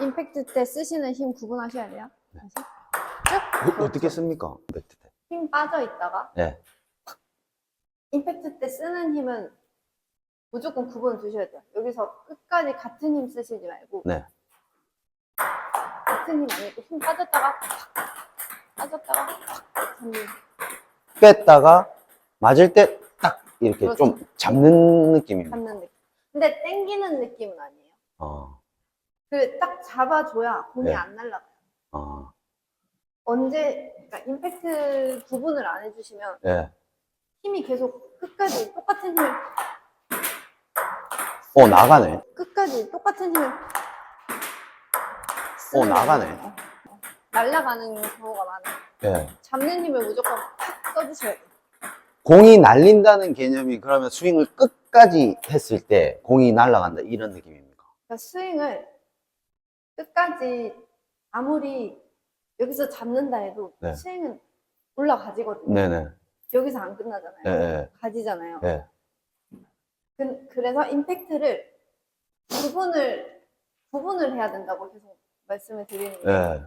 임팩트 때 쓰시는 힘 구분하셔야 돼요. 다시 쭉. 어떻게 씁니까? 임팩트 때. 힘 빠져 있다가 네. 임팩트 때 쓰는 힘은 무조건 구분 두셔야 돼요. 여기서 끝까지 같은 힘 쓰시지 말고 네. 같은 힘 아니고 힘 빠졌다가 빠졌다가 잡는. 뺐다가 맞을 때 딱 이렇게 그렇죠. 좀 잡는 느낌입니다. 잡는 느낌. 근데 땡기는 느낌은 아니에요. 그 딱 잡아줘야 공이 네. 안 날아가요. 아, 언제, 그러니까 임팩트 구분을 안 해주시면 네. 힘이 계속 끝까지 똑같은 힘을 나가네. 끝까지 똑같은 힘을 나가네. 날아가는 경우가 많아요. 네. 잡는 힘을 무조건 탁 써주셔야 돼요. 공이 날린다는 개념이 그러면 스윙을 끝까지 했을 때 공이 날아간다 이런 느낌입니까? 그러니까 스윙을 끝까지 아무리 여기서 잡는다 해도 네. 스윙은 올라가지거든요. 네네. 여기서 안 끝나잖아요. 네. 가지잖아요. 네. 그래서 임팩트를 구분을 해야 된다고 계속 말씀을 드리는 게 네.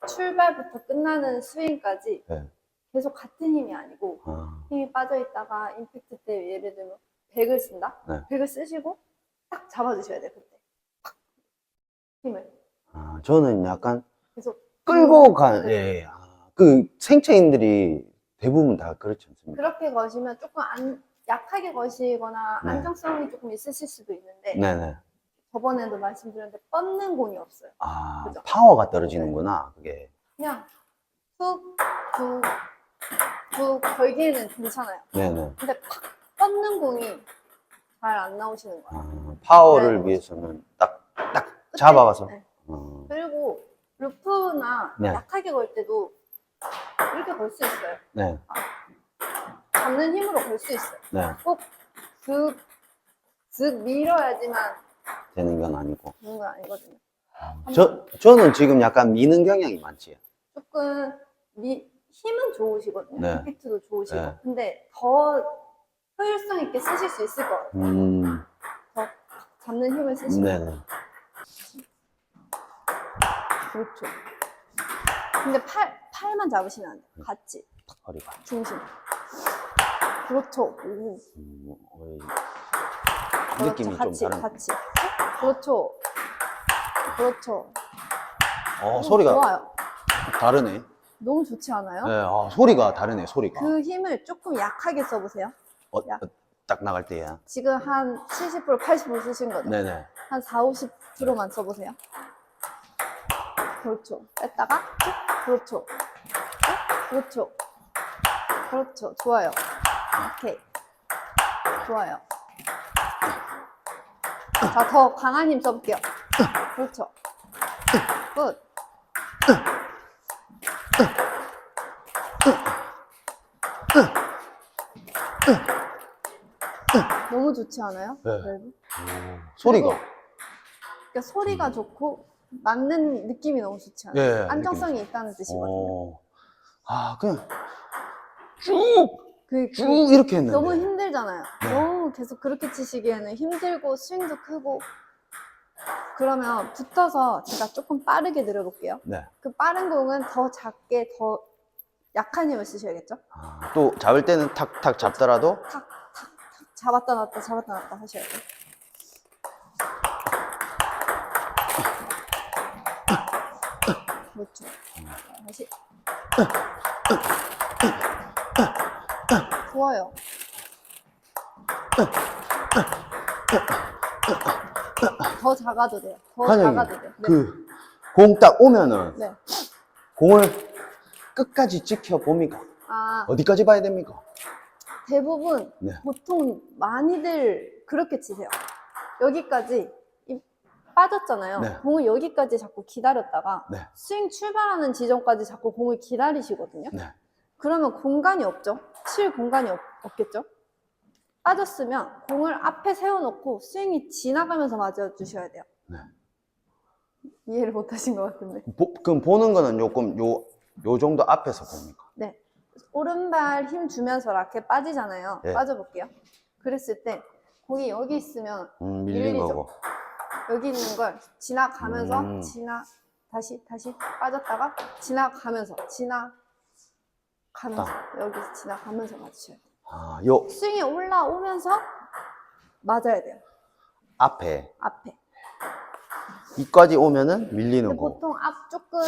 출발부터 끝나는 스윙까지 네. 계속 같은 힘이 아니고 힘이 빠져 있다가 임팩트 때 예를 들면 100을 쓴다? 네. 100을 쓰시고 딱 잡아주셔야 돼요. 그때 힘을 저는 약간 계속 끌고 예. 그 생체인들이 대부분 다 그렇지 않습니까? 그렇게 거시면 조금 약하게 거시거나 네. 안정성이 조금 있으실 수도 있는데 네네. 저번에도 말씀드렸는데 뻗는 공이 없어요. 그죠? 파워가 떨어지는구나, 그게. 그냥 툭 걸기에는 괜찮아요. 네네. 근데 팍 뻗는 공이 잘 안 나오시는 거예요. 파워를 네. 위해서는 딱 잡아가서. 네. 어. 그리고 루프나 네. 약하게 걸 때도 이렇게 걸 수 있어요. 네. 잡는 힘으로 걸 수 있어요. 네. 꼭 슥 밀어야지만 되는 건 아니고. 되는 건 아니거든요. 저는 지금 약간 미는 경향이 많지요. 조금 힘은 좋으시거든요. 네. 임팩트도 좋으시고. 네. 근데 더 효율성 있게 쓰실 수 있을 것 같아요. 더 잡는 힘을 쓰시면. 네네. 그렇죠. 근데 팔만 잡으시면 안 돼요. 같이. 허리가. 중심. 그렇죠. 오. 느낌이 그렇죠. 좀 다른. 같이. 그렇죠. 그렇죠. 소리가 좋아요. 다르네. 너무 좋지 않아요? 네, 소리가 다르네, 소리가. 그 힘을 조금 약하게 써보세요. 딱 나갈 때야. 지금 한 70%, 80% 쓰신 거죠? 네네. 한 40, 50%만 써보세요. 그렇죠. 뺐다가 그렇죠. 그렇죠. 그렇죠. 좋아요. 오케이. 좋아요. 자, 더 강한 힘 써볼게요. 그렇죠. 굿. 너무 좋지 않아요? 네. 밸브? 소리가. 그러니까 소리가 좋고 맞는 느낌이 너무 좋지 않아요? 네, 안정성이 있다는 뜻이거든요. 그냥 쭉 쭉 이렇게 했는데. 너무 힘들잖아요. 네. 너무 계속 그렇게 치시기에는 힘들고 스윙도 크고. 그러면 붙어서 제가 조금 빠르게 늘어볼게요. 네. 그 빠른 공은 더 작게 더 약한 힘을 쓰셔야겠죠? 또 잡을 때는 탁탁 잡더라도 탁 잡았다 놨다 잡았다 놨다 하셔야 돼요. 그렇죠. 다시. 좋아요. 더 작아도 돼요. 더 과장님, 작아도 돼요. 네. 그 공 딱 오면은 네. 공을 끝까지 지켜봅니까? 어디까지 봐야 됩니까? 대부분 네. 보통 많이들 그렇게 치세요. 여기까지 빠졌잖아요. 네. 공을 여기까지 자꾸 기다렸다가 네. 스윙 출발하는 지점까지 자꾸 공을 기다리시거든요. 네. 그러면 공간이 없죠. 칠 공간이 없겠죠. 빠졌으면 공을 앞에 세워놓고 스윙이 지나가면서 맞아주셔야 돼요. 네. 이해를 못하신 것 같은데. 그럼 보는 거는 조금 요 정도 앞에서 봅니까? 네. 오른발 힘 주면서 라켓 빠지잖아요. 네. 빠져볼게요. 그랬을 때 공이 여기 있으면 밀린 밀리죠. 거고. 여기 있는 걸 지나가면서 음. 다시 빠졌다가 지나가면서 여기 지나가면서 맞으셔야 돼요. 아, 요 스윙이 올라오면서 맞아야 돼요. 앞에 앞에. 이까지 오면은 밀리는 근데 거. 보통 앞 조금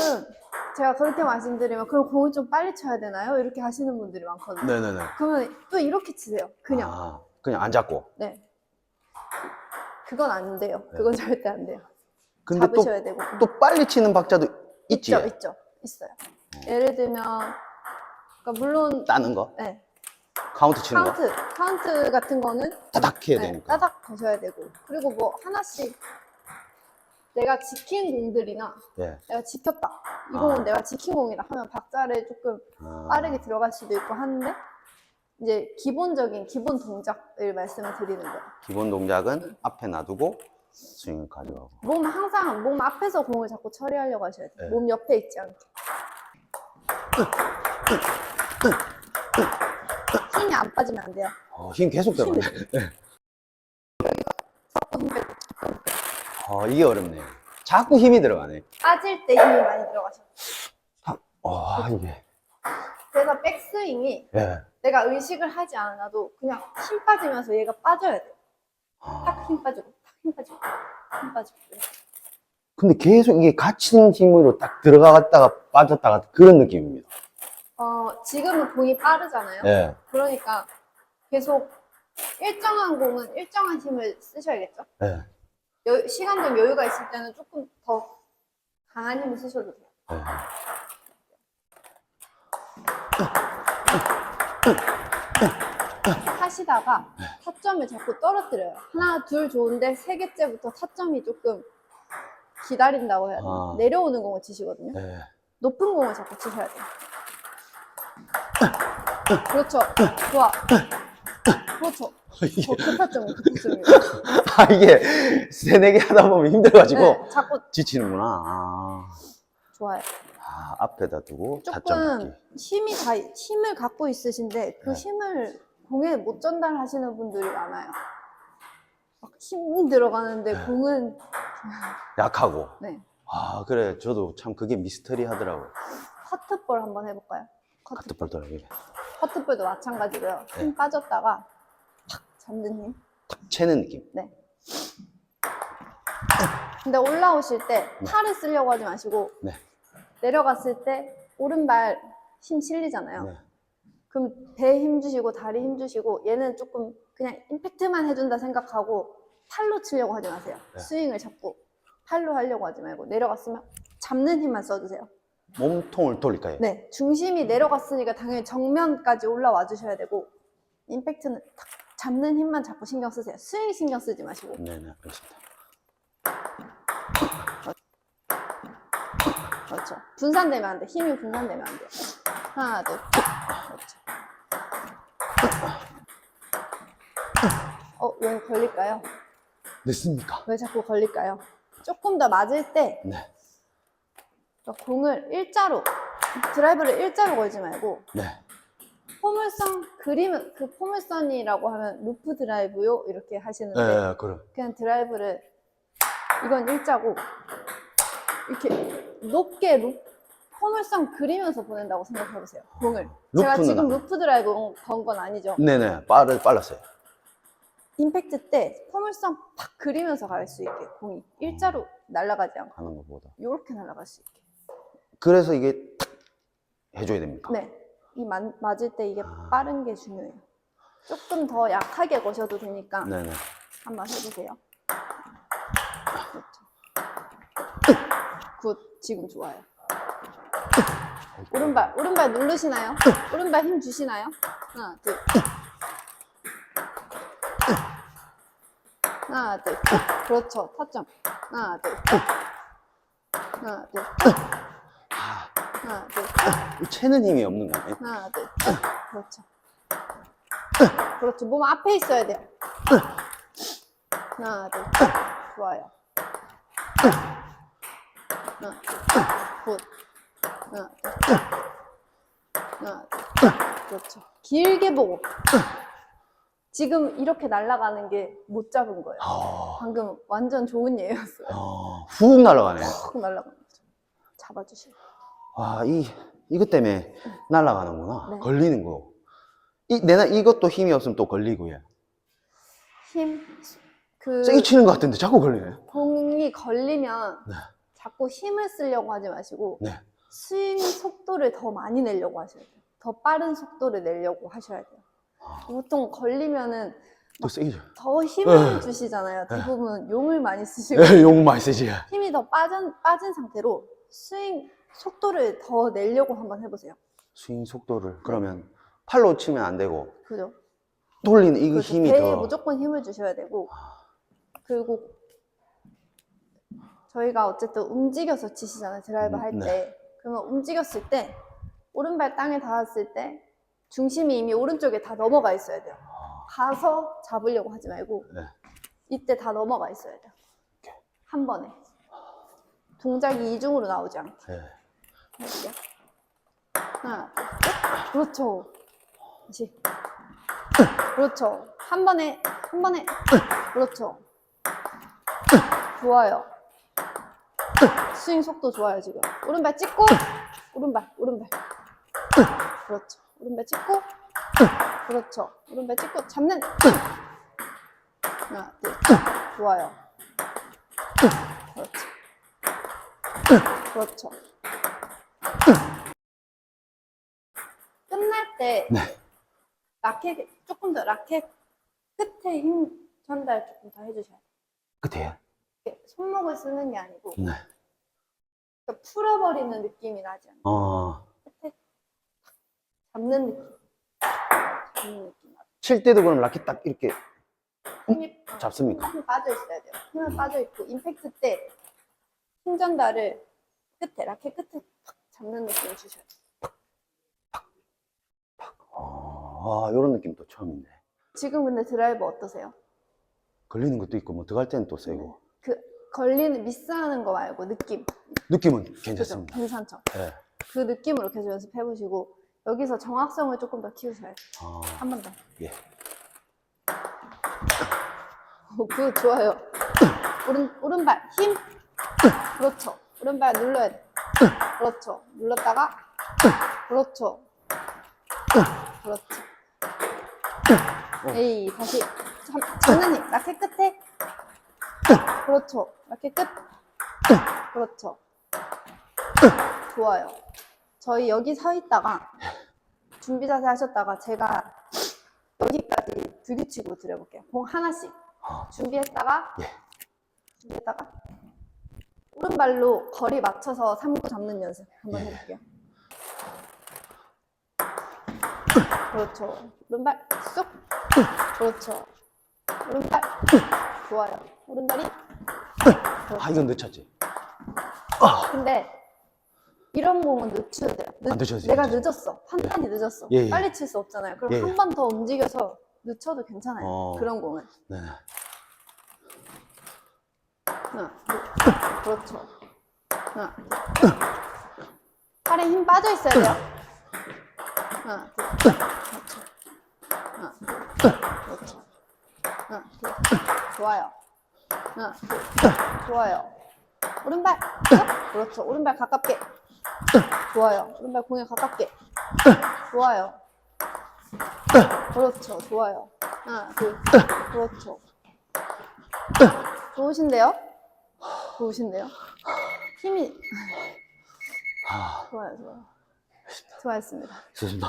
제가 그렇게 말씀드리면 그럼 공을 좀 빨리 쳐야 되나요? 이렇게 하시는 분들이 많거든요. 네네네. 그러면 또 이렇게 치세요. 그냥. 아, 그냥 안 잡고. 네. 그건 안 돼요. 그건 절대 안 돼요. 근데 잡으셔야 되고. 또 빨리 치는 박자도 있지. 있죠. 있어요. 예를 들면, 그러니까 물론, 따는 거. 네. 카운트 치는 거. 카운트 같은 거는 따닥 해야 네, 되니까. 따닥 거셔야 되고. 그리고 뭐 하나씩 내가 지킨 공들이나 예. 내가 지켰다. 이 공은 내가 지킨 공이다 하면 박자를 조금 빠르게 들어갈 수도 있고 하는데 이제 기본 동작을 말씀을 드리는 거예요. 기본 동작은 앞에 놔두고 스윙을 가져가고. 항상 몸 앞에서 공을 자꾸 처리하려고 하셔야 돼요. 네. 몸 옆에 있지 않게. 힘이 안 빠지면 안 돼요. 힘 계속 들어가네. 이게 어렵네요. 자꾸 힘이 들어가네. 빠질 때 힘이 많이 들어가셔. 이게. 그래서 백스윙이 예. 내가 의식을 하지 않아도 그냥 힘 빠지면서 얘가 빠져야 돼요. 딱 힘 빠지고, 딱 힘 빠지고, 힘 빠지고. 근데 계속 이게 갇힌 힘으로 딱 들어갔다가 빠졌다가 그런 느낌입니다. 지금은 공이 빠르잖아요. 예. 그러니까 계속 일정한 공은 일정한 힘을 쓰셔야겠죠. 예. 시간적 여유가 있을 때는 조금 더 강한 힘을 쓰셔도 돼요. 예. 하시다가 타점을 자꾸 떨어뜨려요. 하나, 둘 좋은데 세 개째부터 타점이 조금 기다린다고 해야 되나? 아. 내려오는 공을 치시거든요. 예. 높은 공을 자꾸 치셔야 돼요. 그렇죠. 좋아. 그렇죠. 그 타점이에요. 이게 세네 개 하다 보면 힘들어가지고 네, 자꾸 지치는구나. 좋아요. 앞에다 두고 타점 조금 잡기. 힘을 갖고 있으신데 그 네. 힘을 공에 못 전달하시는 분들이 많아요. 막 힘 들어가는데 네. 공은 약하고. 네. 그래. 저도 참 그게 미스터리 하더라고요. 커트볼 한번 해볼까요? 카트볼 돌아가게. 커트볼도 마찬가지고요. 네. 힘 빠졌다가 탁 잡는 힘. 채는 느낌. 네. 근데 올라오실 때 팔을 쓰려고 하지 마시고 네. 내려갔을 때 오른발 힘 실리잖아요. 네. 그럼 배에 힘 주시고 다리 힘 주시고 얘는 조금 그냥 임팩트만 해준다 생각하고 팔로 치려고 하지 마세요. 네. 스윙을 잡고 팔로 하려고 하지 말고 내려갔으면 잡는 힘만 써주세요. 몸통을 돌릴까요? 네, 중심이 내려갔으니까 당연히 정면까지 올라와 주셔야 되고 임팩트는 탁 잡는 힘만 자꾸 신경 쓰세요. 스윙 신경 쓰지 마시고. 네네, 알겠습니다. 그렇죠. 분산되면 안 돼. 힘이 분산되면 안 돼요. 하나, 둘, 그렇죠. 왜 걸릴까요? 늦습니까? 왜 자꾸 걸릴까요? 조금 더 맞을 때 네. 공을 일자로, 드라이브를 일자로 걸지 말고 네. 포물선 그림, 그 포물선이라고 하면 루프 드라이브요 이렇게 하시는데 네, 그럼. 그냥 드라이브를 이건 일자고 이렇게 높게 포물선 그리면서 보낸다고 생각해보세요. 공을. 제가 루프는 지금 안- 루프 드라이브 건 건 아니죠. 네네, 빨랐어요. 임팩트 때 포물선 팍 그리면서 갈 수 있게 공이 일자로 날아가지 않고 하는 것보다. 이렇게 날아갈 수 있게. 그래서 이게 탁 해줘야 됩니까? 네, 이 맞을 때 이게 빠른 게 중요해요. 조금 더 약하게 거셔도 되니까 네네. 한번 해보세요. 그렇죠. 굿, 지금 좋아요. 오른발 누르시나요? 오른발 힘 주시나요? 하나, 둘. 하나, 둘. 그렇죠, 타점. 하나, 둘. 하나, 둘. 하나, 둘. 채는 힘이 없는 거네. 하나, 둘. 그렇죠. 그렇죠. 몸 앞에 있어야 돼요. 하나, 둘. 좋아요. 하나, 둘. 굿. 하나, 둘. 하나, 둘. 그렇죠. 길게 보고. 지금 이렇게 날아가는 게 못 잡은 거예요. 방금 완전 좋은 예였어요. 훅 날아가네. 훅 날아가는 거죠. 잡아주시고. 와, 이것 때문에 날아가는구나. 네. 걸리는 거. 내가 이것도 힘이 없으면 또 걸리고, 예. 힘, 그 세게 치는 것 같은데 자꾸 걸리네. 공이 걸리면 네. 자꾸 힘을 쓰려고 하지 마시고 네. 스윙 속도를 더 많이 내려고 하셔야 돼요. 더 빠른 속도를 내려고 하셔야 돼요. 보통 걸리면은 또 세게 쳐. 더 힘을 네. 주시잖아요. 대부분 용을 많이 쓰시고 예, 욕 많이 쓰지. 힘이 더 빠진 상태로 스윙 속도를 더 내려고 한번 해보세요. 스윙 속도를. 그러면 팔로 치면 안 되고, 그죠? 돌리는 이 그렇죠. 힘이 배에 더. 무조건 힘을 주셔야 되고, 그리고 저희가 어쨌든 움직여서 치시잖아요. 드라이브 할 때. 네. 그러면 움직였을 때 오른발 땅에 닿았을 때 중심이 이미 오른쪽에 다 넘어가 있어야 돼요. 가서 잡으려고 하지 말고 네. 이때 다 넘어가 있어야 돼요. 한 번에. 동작이 이중으로 나오지 않게. 네. 해볼게요. 하나, 둘, 셋. 그렇죠. 다시. 그렇죠. 한 번에. 그렇죠. 좋아요. 스윙 속도 좋아요, 지금. 오른발 찍고, 오른발. 그렇죠. 오른발 찍고, 그렇죠. 오른발 찍고, 잡는. 하나, 둘, 좋아요. 그렇죠. 끝날 때, 라켓, 조금 더 라켓 끝에 힘 전달 조금 더 해주셔야 돼요. 끝에. 이렇게 손목을 쓰는 게 아니고, 네. 그러니까 풀어버리는 느낌이 나지 않아요. 끝에 잡는 느낌. 칠 때도 그럼 라켓 딱 이렇게 힘이 잡습니까? 힘 빠져 있어야 돼요. 힘은 빠져 있고 임팩트 때 힘 전달을 끝에 라켓 끝에 탁 잡는 느낌을 주셔야 돼요. 이런 느낌 또 처음인데. 지금 근데 드라이버 어떠세요? 걸리는 것도 있고, 뭐, 들어갈 때는 또 세고. 그 걸리는 미스하는 거 말고 느낌. 느낌은 그죠? 괜찮습니다. 괜찮죠? 네. 그 느낌으로 계속 연습해 보시고 여기서 정확성을 조금 더 키우셔야 돼요. 한 번 더. 예. 그 좋아요. 오른발 힘. 그렇죠. 오른발 눌러야 돼. 그렇죠. 눌렀다가 그렇죠. 에이 다시 잡는 힘. 라켓 끝에. 그렇죠. 라켓 끝. 그렇죠. 좋아요. 저희 여기 서 있다가 준비 자세 하셨다가 제가 여기까지 불규칙으로 드려볼게요. 공 하나씩 준비했다가 오른발로 거리 맞춰서 3구 잡는 연습 한번 해볼게요. 그렇죠. 오른발 쑥. 그렇죠. 오른발 좋아요. 오른발이 그렇죠. 이건 늦췄지. 근데 이런 공은 늦춰야 돼요. 안 늦춰도 내가 돼요. 늦었어. 판단이 늦었어. 예, 예. 빨리 칠 수 없잖아요. 그럼 예, 한 번 더 움직여서 늦춰도 괜찮아요. 그런 공은. 네. 하나, 둘. 그렇죠. 하나, 둘. 팔에 힘 빠져 있어야 돼요. 하나, 둘. 그렇죠. 하나, 둘. 그렇죠. 하나, 둘. 좋아요. 하나, 둘. 좋아요. 오른발. 그렇죠. 오른발 가깝게. 좋아요. 오른발 공에 가깝게. 좋아요. 그렇죠. 좋아요. 하나, 둘. 그렇죠. 좋으신데요? 힘이. 좋아요. 좋아했습니다. 좋습니다.